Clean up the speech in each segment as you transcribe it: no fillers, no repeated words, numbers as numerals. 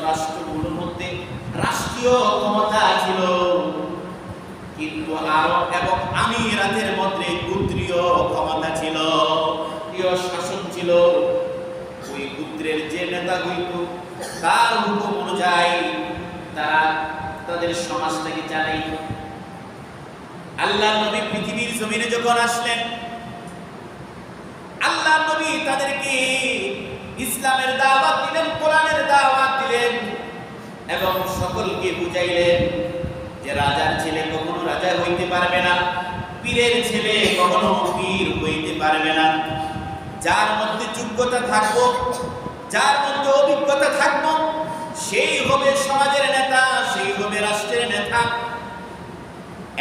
রাষ্ট্রগুলোর মধ্যে রাষ্ট্রীয় ক্ষমতা ছিল, কিন্তু আরব এবং আমিরাতের মধ্যে গোত্রীয় ক্ষমতা ছিল, গোত্রীয় শাসন ছিল। ওই গোত্রের যে নেতা হইত তার হুকুম অনুযায়ী তারা তাদের সমাজটাকে চালাইত। আল্লাহর নবী পৃথিবীর জমিনে যখন আসলেন, আল্লাহর নবী তাদেরকে ইসলামের দাওয়াত দিলেন, কোরআনের দাওয়াত দিলেন এবং সকলকে বুঝাইলেন যে রাজার ছেলে কখনো রাজা হইতে পারবে না, পীরের ছেলে কখনো পীর হইতে পারবে না। যার মধ্যে যোগ্যতা থাকবো, যার মধ্যে অভিজ্ঞতা থাকবো, সেই হবে সমাজের নেতা, সেই হবে রাষ্ট্রের নেতা।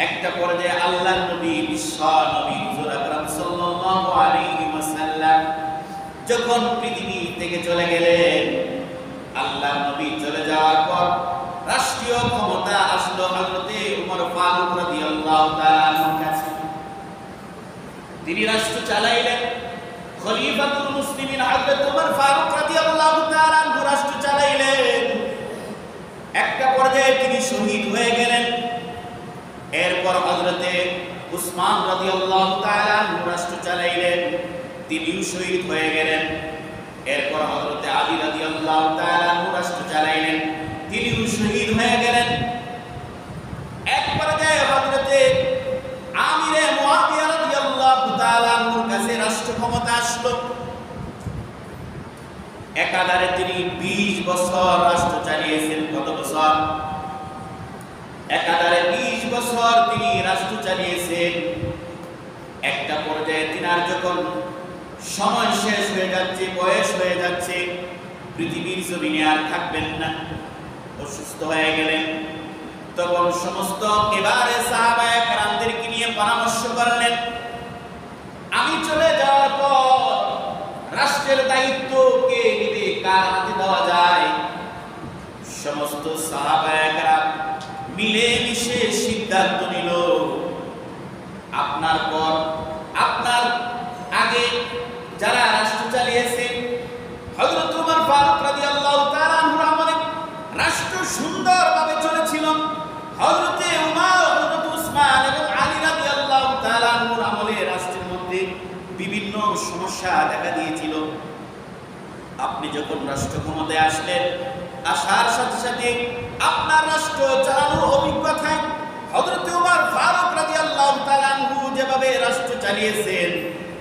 একটা পর্যায়ে আল্লাহর নবী বিশ্ব নবী হুজুর আকরাম সাল্লাল্লাহু আলাইহি ওয়াসাল্লাম যখন পৃথিবী থেকে চলে গেলেন, আল্লাহর নবী চলে যাওয়ার পর রাষ্ট্রীয় ক্ষমতা আসলো হযরতে ওমর ফারুক রাদিয়াল্লাহু তাআলা আনহুর কাছে। তিনি রাষ্ট্র চালাইলেন। খলিফাতুল মুসলিমিন হযরত ওমর ফারুক রাদিয়াল্লাহু তাআলা আনহু রাষ্ট্র চালাইলেন। একটা পর্যায়ে তিনি শহীদ হয়ে গেলেন। এরপর হযরতে উসমান রাদিয়াল্লাহু তাআলা আনহু রাষ্ট্র চালাইলেন, তিনিও শহীদ হয়ে গেলেন। এরপর হযরতে আলী রাদিয়াল্লাহু তাআলা আনহু রাষ্ট্র চালাইলেন, তিনিও শহীদ হয়ে গেলেন। এক পর্যায়ে হযরতে আমিরে মুয়াবিয়া রাদিয়াল্লাহু তাআলা আনহুর কাছে রাষ্ট্র ক্ষমতা আসলো। একাধারে তিনি 20 বছর রাষ্ট্র চালিয়েছেন। কত বছর? একাধারে 20 বছর তিনি রাষ্ট্র চালিয়েছেন। একটা পর্যায়ে তিনার যখন সময় শেষ হয়ে যাচ্ছে, বয়স হয়ে যাচ্ছে, পৃথিবীর জমিনে আর থাকবেন না, অসুস্থ হয়ে গেলেন, তখন সমস্ত এবারে সাহাবায়ে কেরামদেরকে নিয়ে পরামর্শ করলেন, আমি চলে যাওয়ার পর রাষ্ট্রের দায়িত্ব কে নিবে, কার হাতে দেওয়া যায়? সমস্ত সাহাবায়ে কেরাম মিলে মিশে সিদ্ধান্ত নিল, আপনার পর, আপনার আগে যারা রাষ্ট্র চালিয়েছেন, হযরত ওমর ফারুক রাদিয়াল্লাহু তাআলা আনহুর আমলে রাষ্ট্র সুন্দরভাবে চলেছিল। হযরতে উমর, হযরত উসমান এবং আলী রাদিয়াল্লাহু তাআলা আনহুর আমলে রাষ্ট্রের মধ্যে বিভিন্ন সমস্যা দেখা দিয়েছিল। আপনি যখন রাষ্ট্র ক্ষমতায় আসলেন, আসার সাথে সাথে আপনার রাষ্ট্র চালানোর অভিজ্ঞতায় হযরত ওমর ফারুক রাদিয়াল্লাহু তাআলা আনহু যেভাবে রাষ্ট্র চালিয়েছেন,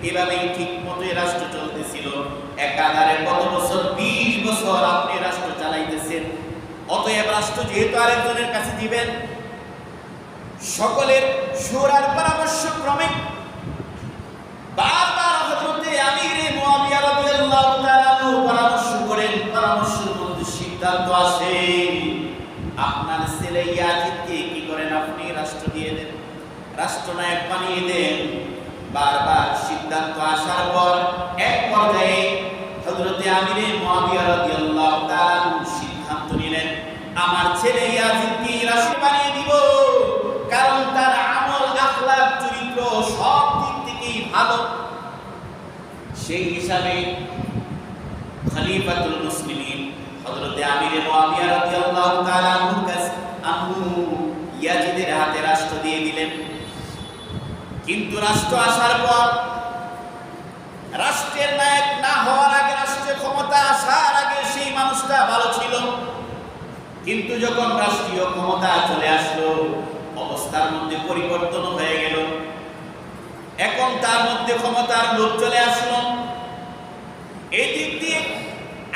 এভাবেই ঠিকমতো রাষ্ট্র চলতেছিল। একাধারে কত বছর? 20 বছর আপনি রাষ্ট্র চালাইতেছেন। অতএব রাষ্ট্র যেহেতু আরেকজনের কাছে দিবেন, সকলের শুরার পরামর্শ ক্রমে বারবার হযরতে আমিরে মুয়াবিয়া রাদিয়াল্লাহু তাআলা আনহু পরামর্শ করেন। পরামর্শের মধ্যে সিদ্ধান্ত আসে, আপনার ছেলে ইয়াজিদকে কি করেন, আপনি রাষ্ট্র দিয়ে দেন, রাষ্ট্রনায়ক বানিয়ে দেন। বারবার সিদ্ধান্ত আসার পর এক পর্যায়ে হযরতে আমিরে মুয়াবিয়া রাদিয়াল্লাহু তাআলা সিদ্ধান্ত নিলেন, আমার ছেলে ইয়াজিদকে রাষ্ট্র বানিয়ে দিব, কারণ তার আমল, আখলাক, চরিত্র সব দিক থেকেই ভালো। সেই হিসাবে খলিফাতুল মুসলিমিন হযরতে আমিরে মুয়াবিয়া রাদিয়াল্লাহু তাআলা আনহু ইয়াজিদের হাতে রাষ্ট্র দিয়ে দিলেন। কিন্তু রাষ্ট্র আসার পর, রাষ্ট্রের নায়ক না হওয়ার আগে, রাষ্ট্রের ক্ষমতা আসার আগে সেই মানুষটা ভালো ছিল, কিন্তু যখন রাষ্ট্রীয় ক্ষমতা চলে আসলো, অবস্থার মধ্যে পরিবর্তন হয়ে গেল। এখন তার মধ্যে ক্ষমতার লোভ চলে আসলো। এই দিক দিয়ে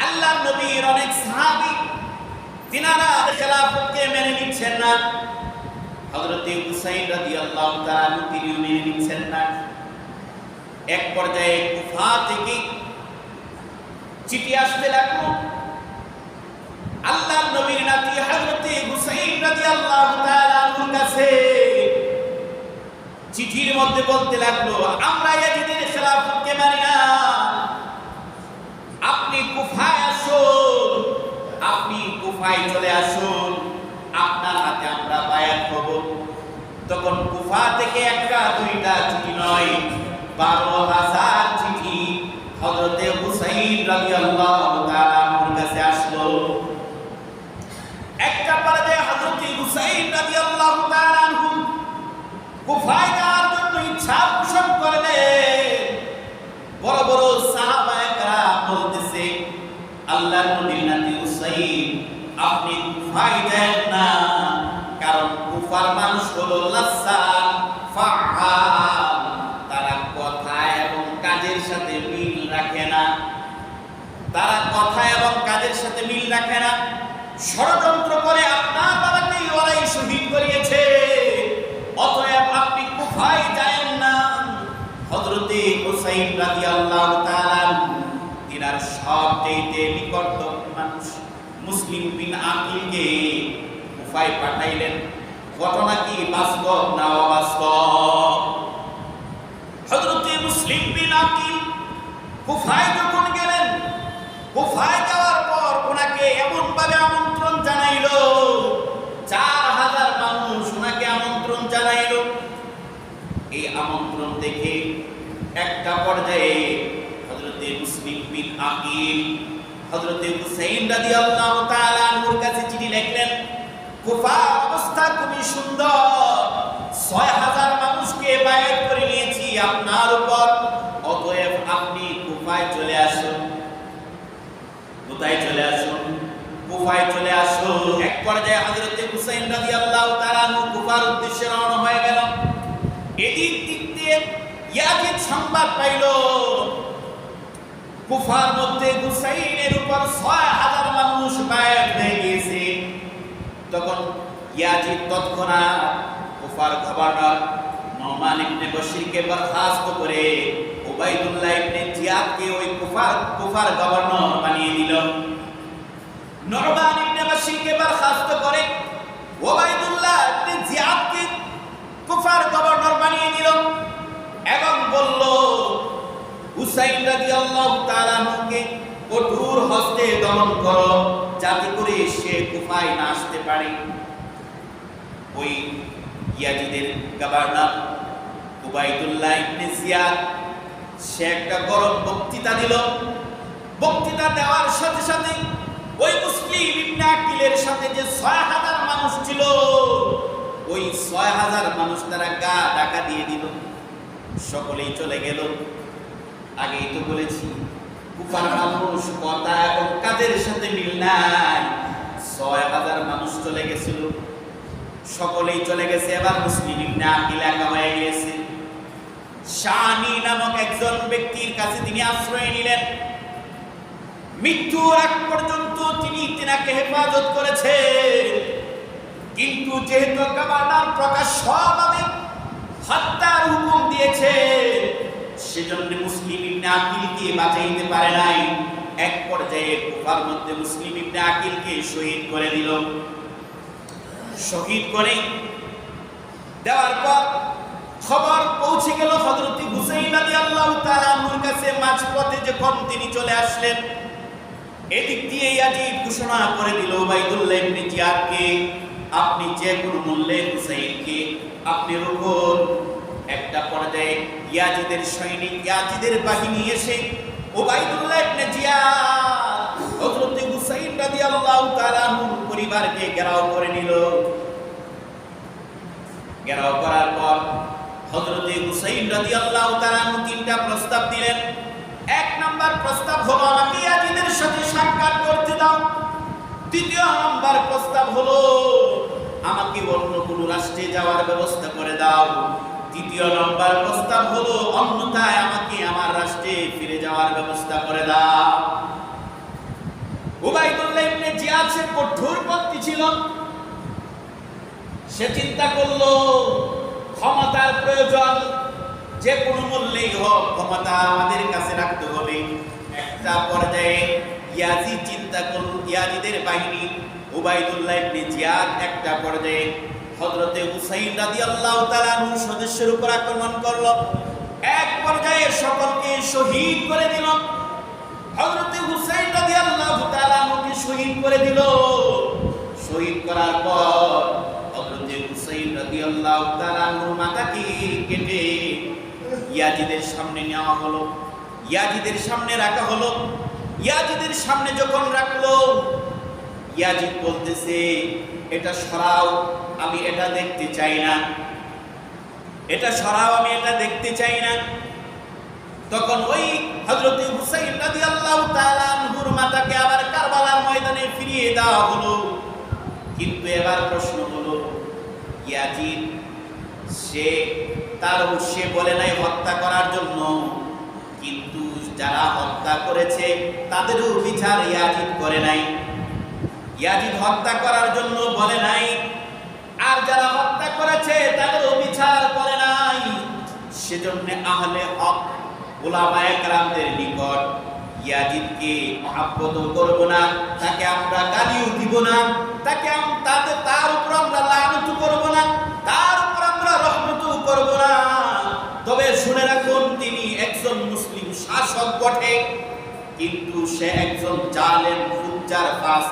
আল্লাহর নবীর অনেক সাহাবী তিনারা খেলাফতকে মেনে নিচ্ছেন না। হযরতে হুসাইন রাদিয়াল্লাহু তাআলা তিনি মেনে নিচ্ছেন না। এক পর্যায়ে কুফা থেকে চিঠি আসতে লাগলো। আল্লাহর নবীর নাতি হযরতে হুসাইন রাদিয়াল্লাহু তাআলা আনহুর কাছে চিঠির মধ্যে বলতে লাগলো, আমরা ইয়াজিদের খেলাফতকে মানি না, আপনি কুফায় আসুন, আপনি কুফায় চলে আসুন, আপনার হাতে আমরা বায়াত হব। তখন কুফা থেকে একটা দুইটা চিঠি নয়, 12,000 চিঠি হযরতে হুসাইন রাদিয়াল্লাহু তাআলা আনহুর কাছে আসলো। কুফায় যাওয়ার জন্য ইচ্ছা পোষণ করলেন। বড় বড় সাহাবায়ে কেরাম বলতেছে, আল্লাহর নবীর নাতি হুসাইন, আপনি কুফায় যান না, কারণ কুফার মানুষ হলো লাসান ফাআল, তারা কথা এবং কাজের সাথে মিল রাখে না, তারা কথা এবং কাজের সাথে মিল রাখে না। ষড়যন্ত্র করে আপনার বাবাকে ওরাই শহীদ করিয়েছে, অতএব আপনি কুফায় যায়েন না। হযরতে হুসাইন রাদিয়াল্লাহু তাআলা তিনার সবচেয়ে নিকটতম মানুষ মুসলিম বিন আকিলকে কুফায় পাঠাইলেন। ঘটনা কি বাস্তব না অবাস্তব? হযরতে মুসলিম বিন আকিল কুফায় যখন গেলেন, কুফায় যাওয়ার পর ওনাকে এমন ভাবে আমন্ত্রণ জানাইলো, 4000 মানুষ ওনাকে আমন্ত্রণ জানাইলো। এই আমন্ত্রণ দেখে একটা পর্যায়ে হযরতে মুসলিম বিন আকিল হযরতে হুসাইন রাদিয়াল্লাহু তাআলা আনহুর কাছে চিঠি লিখলেন, কুফার অবস্থা খুবই সুন্দর, 6000 মানুষকে বায়াত করে নিয়েছি আপনার উপর, অতএব আপনি কুফায় চলে আসুন। কোথায় চলে আসুন? কুফায় চলে আসুন। এক পর্যায়ে হযরতে হুসাইন রাদিয়াল্লাহু তাআলা আনহু কুফার উদ্দেশ্যে রওনা হয়ে গেল। এদিক দিয়ে ইয়াজিদ সংবাদ পাইল কুফার মধ্যে হুসাইনের উপর 6000 মানুষ বায়াত হয়ে গিয়েছে। তখন ইয়াজিদ তৎক্ষণাৎ কুফার গভর্নর নোমান ইবনে বশিরকে বরখাস্ত করে উবাইদুল্লাহ ইবনে জিয়াদকে ওই কুফার গভর্নর বানিয়ে দিল। নোমান ইবনে বশিরকে বরখাস্ত করে উবাইদুল্লাহ ইবনে জিয়াদকে কুফার গভর্নর বানিয়ে দিল এবং বলল, হুসাইন রাদিয়াল্লাহু তাআলা আনহুকে কঠোর হস্তে দমন করো, যাতে করে সে কুফায় না আসতে পারে। ওই ইয়াজিদের গভর্নর উবাইদুল্লাহ ইবনে জিয়াদ সে একটা গরম বক্তৃতা দিল। বক্তৃতা দেওয়ার সাথে সাথে ওই মুসলিম ইবনে আকিলের সাথে যে 6000 মানুষ ছিল, ওই 6000 মানুষ তারা গা ঢাকা দিয়ে দিল, সকলেই চলে গেল। আগেই তো বলেছি কুফার মানুষ কথা এবং কাজের সাথে মিল নাই। 6000 মানুষ চলে গেছিল, সকলেই চলে গেছে। এবার মুসলিম ইবনে আকিল একা হয়ে গেছে। শানি নামক একজন ব্যক্তির কাছে তিনি আশ্রয় নিলেন। মৃত্যুর আগ পর্যন্ত তিনি তিনাকে হেফাজত করেছেন, কিন্তু যেহেতু গভর্নর প্রকাশ্যভাবে হত্যার হুকুম দিয়েছে, সেজন্য মুসলিম ইবনে আকিলকে বাঁচাইতে পারে নাই। এক পর্যায়ে কুফার মধ্যে মুসলিম ইবনে আকিলকে শহীদ করে দিল। শহীদ করে দেওয়ার পর খবর পৌঁছে গেল হযরত হুসাইন রাদিয়াল্লাহু তাআলা আনহুর কাছে। মাঝপথে যখন তিনি চলে আসলেন, এদিক দিয়ে ইয়াজিদ ঘোষণা করে দিল উবাইদুল্লাহ ইবনে জিয়াদকে, আপনি যে কোনো মূল্যে হুসাইনকে আপনি রুকুন। একটা পর্যায়ে ইয়াজিদের সৈনিক, ইয়াজিদের বাহিনী এসে উবাইদুল্লাহ ইবনে জিয়াদ হযরত হুসাইন রাদিয়াল্লাহু তাআলা আনহুর পরিবারকে ঘেরাও করে নিল। ঘেরাও করার পর হযরত হুসাইন রাদিয়াল্লাহু তাআলা আনহু 3টা প্রস্তাব দিলেন। এক নাম্বার প্রস্তাব হলো, আমাকে ইয়াজিদের সাথে সাক্ষাৎ করতে দাও। দ্বিতীয় নাম্বার প্রস্তাব হলো, আমাকে অন্য কোনো রাষ্ট্রে যাওয়ার ব্যবস্থা করে দাও। তৃতীয় নম্বর প্রস্তাব হলো, অন্যথায় আমাকে আমার রাষ্ট্রে ফিরে যাওয়ার ব্যবস্থা করে দাও। উবাইদুল্লাহ ইবনে জিয়াদ সে কঠোরপন্থী ছিল। সে চিন্তা করলো ক্ষমতার প্রয়োজন, যে কোনো মূল্যেই হোক ক্ষমতা আমাদের কাছে রাখতে হবে। একটা পর্যায়ে ইয়াজিদ চিন্তা করল, ইয়াজিদের বাহিনী উবাইদুল্লাহ ইবনে জিয়াদ একটা পর্যায়ে হযরতে হুসাইন রাদিয়াল্লাহু তাআলা আনহু সদস্যের উপর আক্রমণ করলো। এক পর্যায়ে সকলকে শহীদ করে দিল। হযরতে হুসাইন রাদিয়াল্লাহু তাআলা আনহুকে শহীদ করে দিল। শহীদ করার পর হযরতে হুসাইন রাদিয়াল্লাহু তাআলা আনহুর মাথাকে কেটে ইয়াজিদের সামনে নেওয়া হলো, ইয়াজিদের সামনে রাখা হলো। ইয়াজিদের সামনে যখন রাখলো, ইয়াজিদ বলতেছে, এটা সরাও, আমি এটা দেখতে চাই না। এটা সরাও, আমি এটা দেখতে চাই না। তখন ওই হযরত হুসাইন রাদিয়াল্লাহু তাআলা আনহুর মাথাকে আবার কারবালার ময়দানে ফিরিয়ে দেওয়া হলো। কিন্তু এবার প্রশ্ন হলো, ইয়াজিদ সে বলে নাই হত্যা করার জন্য, কিন্তু যারা হত্যা করেছে তাদেরও বিচার ইয়াজিদ করে নাই। ইয়াজিদ হত্যা করার জন্য বলে নাই, আর যারা হত্যা করেছে তাদেরও বিচার করে নাই। সেজন্য আহলে হক উলামায়ে কেরামদের নিকট ইয়াজিদকে মহব্বত করব না, তাকে আমরা গালিও দিব না, তার উপর আমরা লানত করব না, তার উপর আমরা রহমতও করব না। তবে শুনে রাখুন, তিনি একজন মুসলিম শাসক বটে, কিন্তু সে একজন জালেম, ফুজ্জার, ফাসিক।